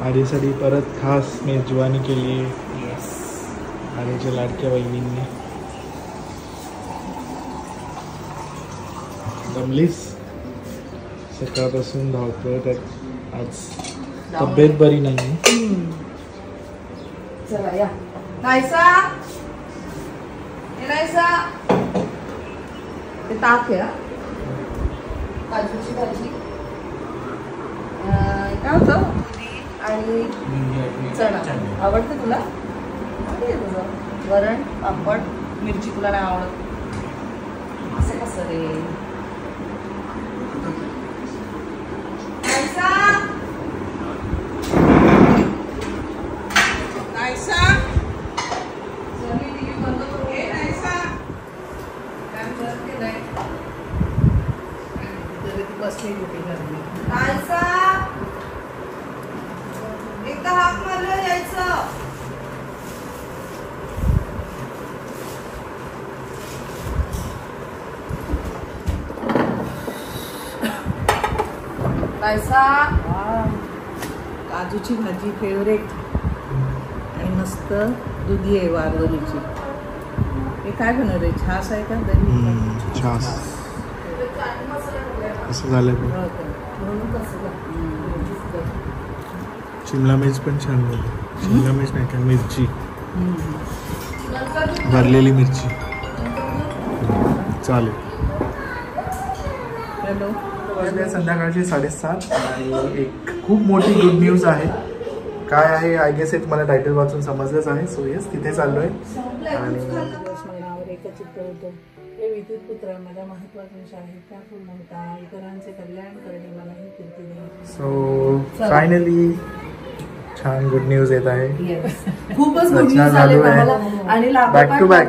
आधीसाठी परत खास मेजवानी केली आधीच्या लाडक्या बहिणींनी. जमलीस सकाळपासून धावतोय त्यात आज तब्येत बरी नाही. चला या नायसा ते ताक आहे काजूची भाजी काय होतं आणि चणा. आवडतं तुला? तुझं वरण पापड मिरची तुला नाही आवडत असं कसं रे? एकदा हाक मारलं यायचं. काजूची भाजी फेवरेट आणि मस्त दुधी आहे वारवलीची. हे काय बनवलंय? छास आहे का? दही छास असं झालं. शिमला मिर्च पण छान झाली. शिमला मिर्च नाही का मिरची भरलेली मिरची चालेल. हॅलो संध्याकाळची 7:30 आणि एक खूप मोठी गुड न्यूज आहे. काय आहे आय गेस हे तुम्हाला टायटल वाचून समजलंच आहे. सो येस तिथे चाललोय आणि एकच चित्र होतं. हे विद्युत पुत्र माझ्या महत्वाकांक्षा शाळेत त्या पूर्ण होता. इतरांचे कल्याण करणे मला ही कीर्ती देणे. सो फायनली छान गुड न्यूज येत आहे. खूपच गुड न्यूज झाले आणि बॅक टू बॅक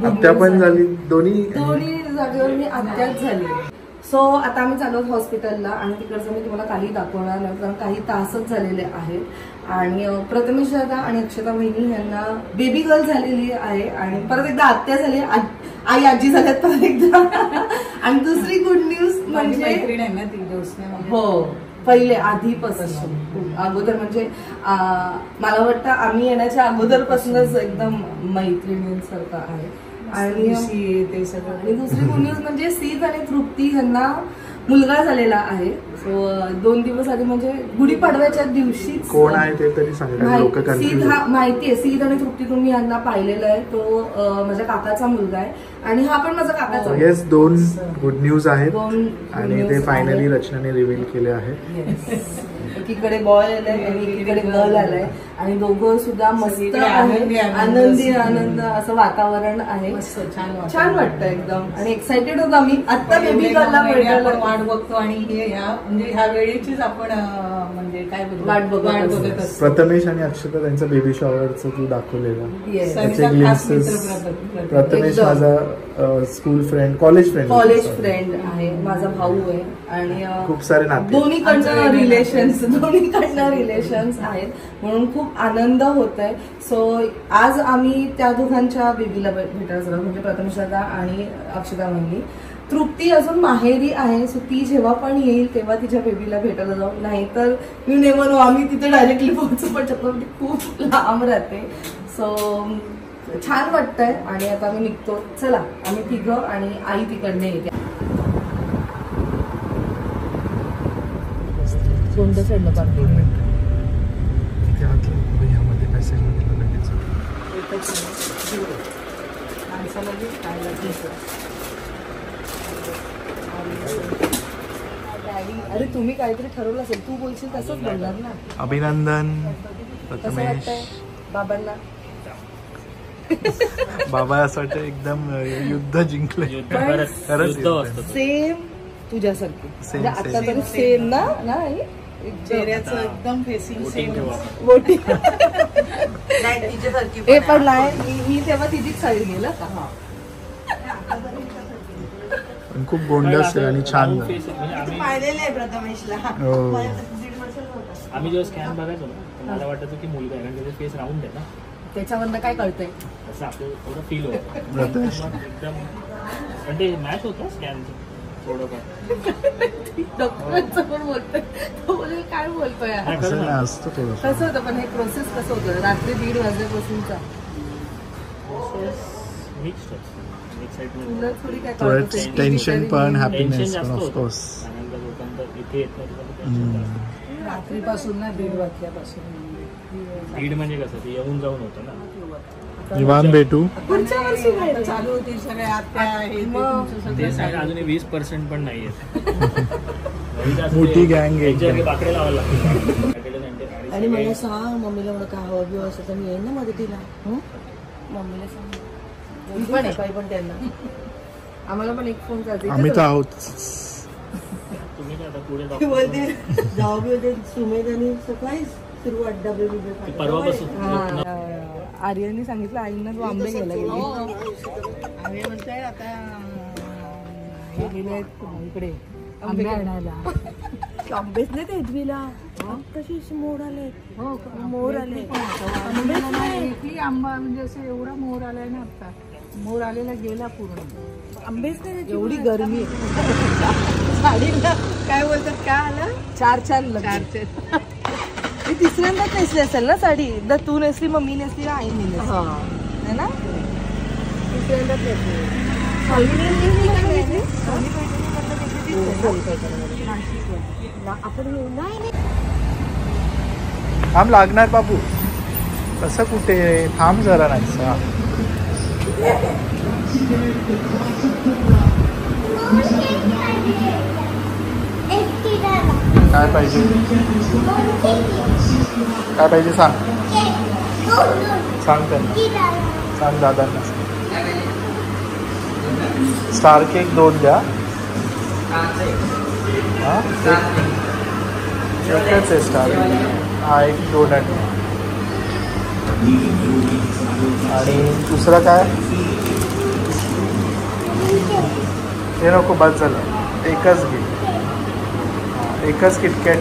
आत्या पण झाली. दोन्ही जागेवर मी आत्याच झाली. सो आता आम्ही चालू हॉस्पिटलला आणि तिकडचं मी तुम्हाला काही दाखवणार नाही कारण काही तासच झालेले आहेत. आणि प्रथमेश दादा आणि अक्षता वहिनी यांना बेबी गर्ल झालेली आहे आणि परत एकदा आत्या झाली. आई आजी झाल्यात परत एकदा. आणि दुसरी गुड न्यूज म्हणजे हो पहिले आधीपासून अगोदर म्हणजे मला वाटतं आम्ही येण्याच्या अगोदरपासूनच एकदम मैत्रिणींसारखं आहे. आणि ते सगळं. आणि दुसरी गुड न्यूज म्हणजे सीत आणि तृप्ती यांना मुलगा झालेला आहे. सो 2 दिवस आधी म्हणजे गुढीपाडव्याच्या दिवशी. कोण आहे ते तरी सांगा. सीत हा माहितीये. सीत आणि तृप्ती तुम्ही यांना पाहिलेला आहे. तो माझ्या काकाचा मुलगा आहे आणि हा पण माझा काकाचा. येस 2 गुड न्यूज आहेत आणि ते फायनली रचनाने रिव्हील केले आहे. एकीकडे बॉय आलाय आणि एकीकडे गर्ल आलाय आणि दोघं सुद्धा मस्त आनंदी आनंद असं वातावरण आहे. छान वाटतं एकदम आणि एक्साइटेड होतो आम्ही. आता बेबी गर्लला वाट बघतो आणि म्हणजे ह्या वेळेचीच आपण म्हणजे काय वाट बघत. प्रथमेश आणि अक्षता त्यांचं बेबी शॉवरचं तू दाखवलेलं. प्रथमेश माझा स्कूल फ्रेंड कॉलेज फ्रेंड आहे. माझा भाऊ आहे आणि खूप सारे नाते दोन्हीकडनं रिलेशन्स आहेत म्हणून खूप आनंद होत आहे. सो आज आम्ही त्या दोघांच्या बेबीला भेटायला झालो म्हणजे प्रथमेश दादा आणि अक्षता वहिनी. तृप्ती अजून माहेरी आहे. सो ती जेव्हा पण येईल तेव्हा तिच्या बेबीला भेटायला जाऊ. नाही तर यू नेव्हर नो आम्ही तिथे डायरेक्टली पोहोचू पण शकतो. खूप लांब राहते. सो छान वाटतंय आणि आता आम्ही निघतो. चला आम्ही तिघं आणि आई तिकडने येते. कोणत्या साईडला पार्किंग अरे तुम्ही काहीतरी ठरवलं असेल. तू बोलशील तसंच बोलणार ना. अभिनंदन प्रथमेश. बाबांना बाबा असं वाटतं एकदम युद्ध जिंकले. सेम तुझ्यासारखी आता तरी सेम ना चेहऱ्याचं एकदम फेसिंग सेम. हे पण नाही ही तेव्हा तिचीच साडी गेलं का. खूप गोंडस आणि छान पाहिलेलं आहे प्रथमेशला. आम्ही जेव्हा स्कॅन बघायचो ना मला वाटतं की मुलगा आहे कारण त्याचा फेस राऊंड आहे ना. त्याच्यावरनं काय कळतंय असं आपल्याला थोडं फील होतं एकदम. पण ते मॅच होतं स्कॅनचं. डॉक्टरांचं पण बोलतोय, तो बोलले काय बोलतोय असतं थोडंसं. कसं होतं पण हे प्रोसेस कसं होतं रात्री 1:30 वाजल्यापासूनचा तुला थोडी काय कळत असेल? टेन्शन पण टेन्शन हॅपीनेस जास्त पण होतं. ऑफकोर्स. त्यानंतर लोकांचं इथे येतं रात्रीपासून ना 1:30 वाजल्यापासून 1:30 म्हणजे कसं ते येऊन जाऊन होतं ना. निवांत भेटू. पुढच्या वर्षी भेटू. चालू होती सगळे आत्या हे मग ते सगळं अजून 20% पण नाही मोठी gang आहे. बाकडे लावायला लागतात. आणि मला सांग मम्मीला मला काय हवं बिवं असं तर मी येईन ना मदतीला. मम्मीला सांग पण आहे काही पण त्यांना आम्हाला पण एक फोन करते आम्ही तर आहोत. तुम्ही काय आता पुढे जाऊ बी सुमेध आणि सकाळी सुरू अड्डा ते परवापासून आर्यने सांगितलं आईंना तू आंबे घ्यायला गेली. आम्ही म्हणतोय आता हे गेले इकडे आंबे आणायला. आंबेच नाही ते इडवीला कशी मोड आले. हो मोर आले. एकही आंबा म्हणजे असं एवढा मोर आलाय ना आता. मोर आलेला गेला पूर्ण. आंबेच नाही एवढी गरमी साडीला काय बोलतात काय आलं 4 मी तिसऱ्यांदाच नेसली असेल ना साडी. एकदा तू नेसली मग मी नेसली ना आई नेसली है ना. तिसऱ्यांदाच थांब लागणार बाबू. कसं कुठे थांब जरा नाही. काय पाहिजे काय पाहिजे सांग. सांग त्यांना सांग दादांना. स्टार केक 2 द्या. हां एकच आहे स्टार. हा एक डोनट आणि दुसरं काय हे नको बस झालं. एकच घे. एकच किटकॅट.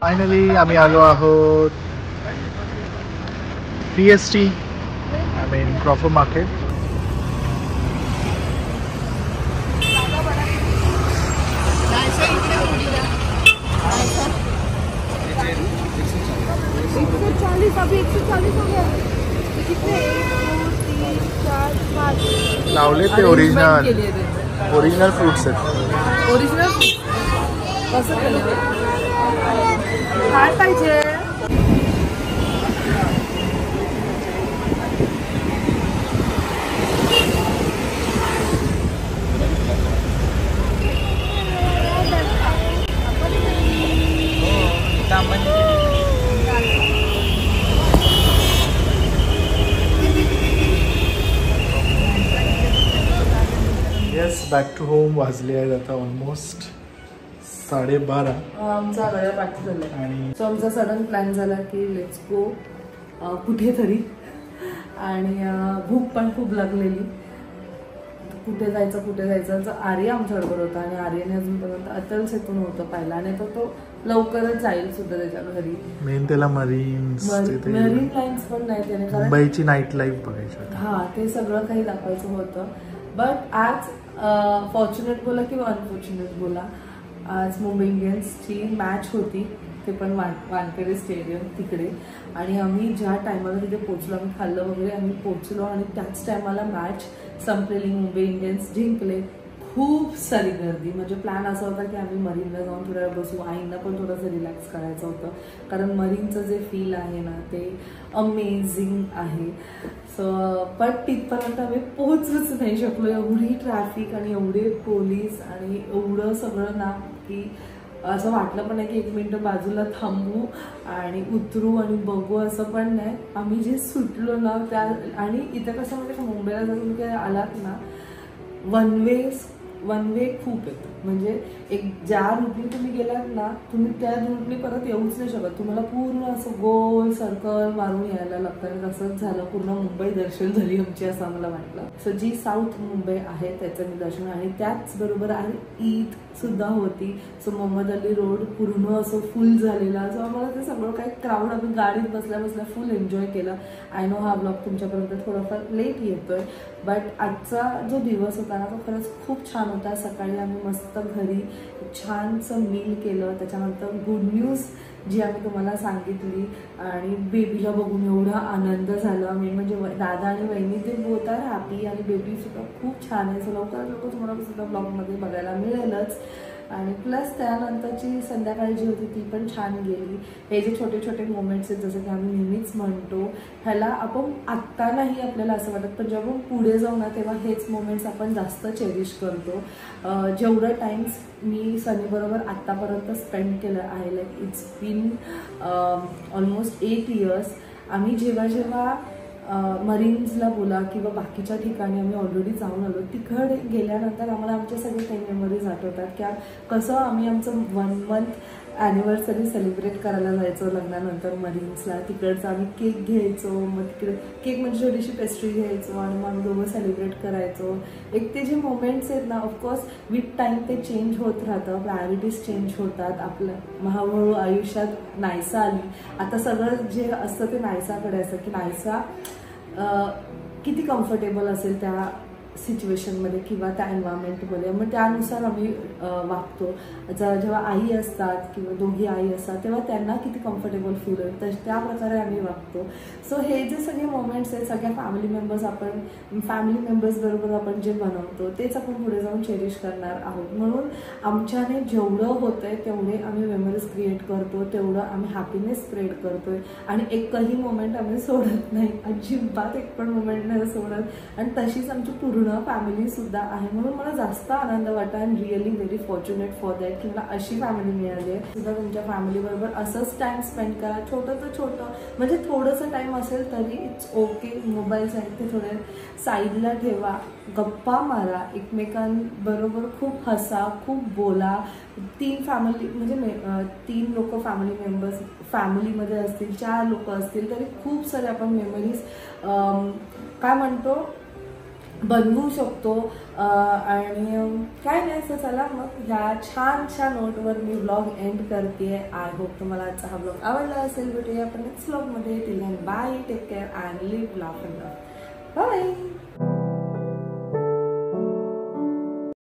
फायनली आम्ही आलो आहोत PST I mean Crawford market. लावले ते ओरिजिनल फ्रुट्स आहेत. ओरिजिनल कसं केलं काय पाहिजे. Yes back to home. वाजले आहेत आता ऑलमोस्ट 12:30. आमचा वेळ बाकी झाला आणि सो आमचा सडन प्लॅन झाला की लेट्स गो कुठेतरी. आणि भूक पण खूप लागलेली. कुठे जायचं तर आर्य आमच्याबरोबर होता आणि आर्यने अजूनपर्यंत अतल सेतून होतं पाहिला आणि तो लवकरच जाईल सुद्धा त्याच्या घरी. मेन त्याला मरीन लाईन्स पण नाही त्याने कारण मुंबईची नाईट लाईफ बघायची. हा ते सगळं काही दाखवायचं होतं. बट आज फॉर्च्युनेट बोला किंवा अनफॉर्च्युनेट बोला आज मुंबई इंडियन्सची मॅच होती ते पण वानखेडे स्टेडियम तिकडे. आणि आम्ही ज्या टायमाला तिथे पोहोचलो, आम्ही खाल्लं वगैरे, आम्ही पोहोचलो आणि त्याच टायमाला मॅच संपलेली, मुंबई इंडियन्स जिंकले. खूप सारी गर्दी. म्हणजे प्लॅन असा होता की आम्ही मरीनला जाऊन थोड्या वेळ बसू, आईंना पण थोडंसं रिलॅक्स करायचं होतं, कारण मरीनचं जे फील आहे ना ते अमेझिंग आहे. सो पण तिथपर्यंत आम्ही पोहोचूच नाही शकलो. एवढी ट्रॅफिक आणि एवढे पोलीस आणि एवढं सगळं ना की असं वाटलं पण नाही की 1 मिनिट बाजूला थांबू आणि उतरू आणि बघू, असं पण नाही. आम्ही जे सुटलो ना त्या, आणि इथं कसं म्हणजे मुंबईला जर तुम्ही काही आलात ना, वन वे खूप येतं. म्हणजे एक ज्या रूटने तुम्ही गेलात ना, तुम्ही त्या रूटने परत येऊच नाही शकत. तुम्हाला पूर्ण असं गोल सर्कल मारून यायला लागतं. आणि तसंच झालं, पूर्ण मुंबई दर्शन झाली आमची असं आम्हाला वाटलं. सो जी साऊथ मुंबई आहे त्याचं मी दर्शन, आणि त्याचबरोबर आहे ईद सुद्धा होती. सो मोहम्मद अली रोड पूर्ण असं फुल झालेला. सो आम्हाला ते सगळं काही क्राऊड, आम्ही गाडीत बसल्या बसल्या फुल एन्जॉय केला. आय नो हा ब्लॉग तुमच्यापर्यंत थोडाफार लेट येतोय, बट आजचा जो दिवस होता ना तो खरंच खूप छान होता. सकाळी आम्ही मस्त घरी छानसं मील केलं. त्याच्यानंतर गुड न्यूज जी आम्ही तुम्हाला सांगितली, आणि बेबीला बघून एवढा आनंद झाला. मेन म्हणजे दादा आणि वहिनी ते बोथ आर हॅपी, आणि बेबी सुद्धा खूप छान आहे. सो लवकरात लवकर तुम्हाला सुद्धा ब्लॉगमध्ये बघायला मिळेलच. आणि प्लस त्यानंतरची संध्याकाळी जी होती ती पण छान गेली. हे जे छोटे छोटे मोमेंट्स आहेत, जसं की आम्ही नेहमीच म्हणतो, ह्याला आपण आत्ता नाही आपल्याला असं वाटत, पण जेव्हा पुढे जाऊ ना तेव्हा हेच मोमेंट्स आपण जास्त चेरिश करतो. जेवढं टाइम्स मी सनीबरोबर आत्तापर्यंत स्पेंड केलं आहे, like it's been almost 8 years. आम्ही जेव्हा मरीन्सला बोला किंवा बाकीच्या ठिकाणी आम्ही ऑलरेडी जाऊन आलो, तिकडे गेल्यानंतर आम्हाला आमच्या सगळे काही मेमरीज आठवतात की कसं आम्ही आमचं 1 month ॲनिव्हर्सरी सेलिब्रेट करायला जायचो लग्नानंतर मरीन्सला. तिकडचं आम्ही केक घ्यायचो, मग तिकडे केक म्हणजे छोटीशी पेस्ट्री घ्यायचो आणि मग दोघं सेलिब्रेट करायचो. एक ते जे मोमेंट्स आहेत ना, ऑफकोर्स विथ टाईम ते चेंज होत राहतं, प्रायोरिटीज चेंज होतात. आपलं हळूहळू आयुष्यात नायसा आली. आता सगळं जे असतं ते नायसाकडे असतं की नायसा किती कम्फर्टेबल असेल त्या सिच्युएशनमध्ये किंवा त्या एन्व्हायरमेंटमध्ये, मग त्यानुसार आम्ही वागतो. जेव्हा आई असतात किंवा दोघी आई असतात तेव्हा त्यांना किती कम्फर्टेबल फील होईल, तर त्या प्रकारे आम्ही वागतो. सो हे जे सगळे मोमेंट्स आहेत, सगळ्या फॅमिली मेंबर्स बरोबर आपण जे बनवतो तेच आपण पुढे जाऊन चेरिश करणार आहोत. म्हणून आमच्याने जेवढं होतंय तेवढे आम्ही मेमरीज क्रिएट करतो, तेवढं आम्ही हॅपीनेस स्प्रेड करतोय. आणि एकही मोमेंट आम्ही सोडत नाही, अजिबात एक पण मोमेंट नाही सोडत. आणि तशीच आमची पूर्ण फॅमिली सुद्धा आहे. म्हणून मला जास्त आनंद वाटतो. I am really very fortunate for that की मला अशी फॅमिली मिळाली आहे. सुद्धा तुमच्या फॅमिली बरोबर असंच टाइम स्पेंड करा. छोटं म्हणजे थोडंसं टाइम असेल तरी इट्स ओके. मोबाईल साईड थोडे साईडला ठेवा, गप्पा मारा, एकमेकांबरोबर खूप हसा, खूप बोला. 3 लोक फॅमिली मेंबर्स फॅमिलीमध्ये असतील, 4 लोक असतील तरी खूप सारे आपण मेमरीज काय म्हणतो बनवू शकतो. आणि काय नाही, असं चला मग ह्या छानशा नोटवर मी ब्लॉग एंड करते. आय होप तुम्हाला आजचा हा ब्लॉग आवडला असेल. भेटूया आपण नेक्स्ट ब्लॉगमध्ये. Till then bye, take care and live laugh and love. Bye.